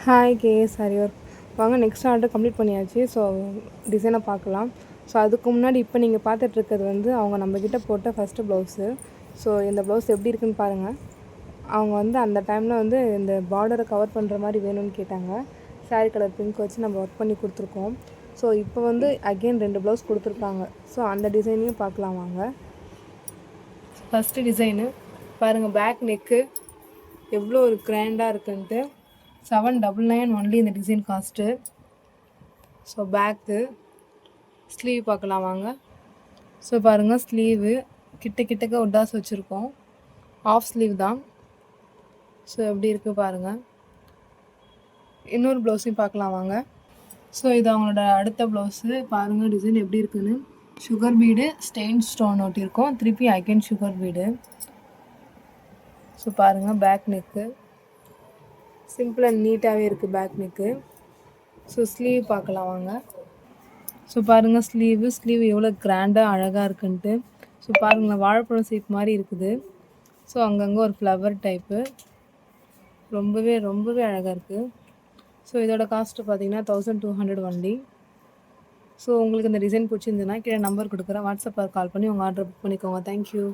Hi KS ஹரிவர். வாங்க next order complete பண்ணியாச்சு. ஸோ டிசைனை பார்க்கலாம். ஸோ அதுக்கு முன்னாடி இப்போ நீங்கள் பார்த்துட்ருக்கிறது வந்து அவங்க நம்மக்கிட்ட போட்ட ஃபஸ்ட்டு ப்ளவுஸு. ஸோ இந்த ப்ளவுஸ் எப்படி இருக்குன்னு பாருங்கள். அவங்க வந்து அந்த டைமில் வந்து இந்த பார்டரை கவர் பண்ணுற மாதிரி வேணும்னு கேட்டாங்க. சாரீ கலர் பிங்க் வச்சு நம்ம ஒர்க் பண்ணி கொடுத்துருக்கோம். ஸோ இப்போ வந்து அகெயின் 2 ப்ளவுஸ் கொடுத்துருக்காங்க. ஸோ அந்த டிசைனையும் பார்க்கலாம் வாங்க. ஃபஸ்ட்டு டிசைனு பாருங்கள், பேக் நெக்கு எவ்வளோ ஒரு கிராண்டாக இருக்குன்ட்டு. 799 ஒன்லி இந்த design cost. So bag sleeve பார்க்கலாம் வாங்க. ஸோ பாருங்கள், ஸ்லீவு கிட்டக்க உட்டாஸ் வச்சுருக்கோம். ஆஃப் ஸ்லீவ் தான். ஸோ எப்படி இருக்குது பாருங்கள். இன்னொரு ப்ளவுஸையும் பார்க்கலாம் வாங்க. ஸோ இது அவங்களோட அடுத்த ப்ளவுஸு. பாருங்கள் டிசைன் எப்படி இருக்குன்னு. சுகர் பீடு ஸ்டெயின் ஸ்டோன் ஒட்டியிருக்கோம். திருப்பி அகைன் சுகர் பீடு. ஸோ பாருங்கள், பேக் நெக்கு சிம்பிள் அண்ட் நீட்டாகவே இருக்குது பேக் நெக்கு. ஸோ ஸ்லீவ் பார்க்கலாம் வாங்க. ஸோ பாருங்கள், ஸ்லீவ் எவ்வளோ கிராண்டாக அழகாக இருக்குன்ட்டு. ஸோ பாருங்களேன், வாழைப்பழம் ஷேப் மாதிரி இருக்குது. ஸோ அங்கங்கே ஒரு ஃப்ளவர் டைப்பு ரொம்பவே அழகாக இருக்குது. ஸோ இதோட காஸ்ட்டு பார்த்தீங்கன்னா 1200 ஒன்லி. ஸோ உங்களுக்கு இந்த டிசைன் பிடிச்சிருந்துன்னா கீழே நம்பர் கொடுக்குறேன். வாட்ஸ்அப்பில் கால் பண்ணி உங்கள் ஆர்டர் புக் பண்ணிக்கோங்க. தேங்க்யூ.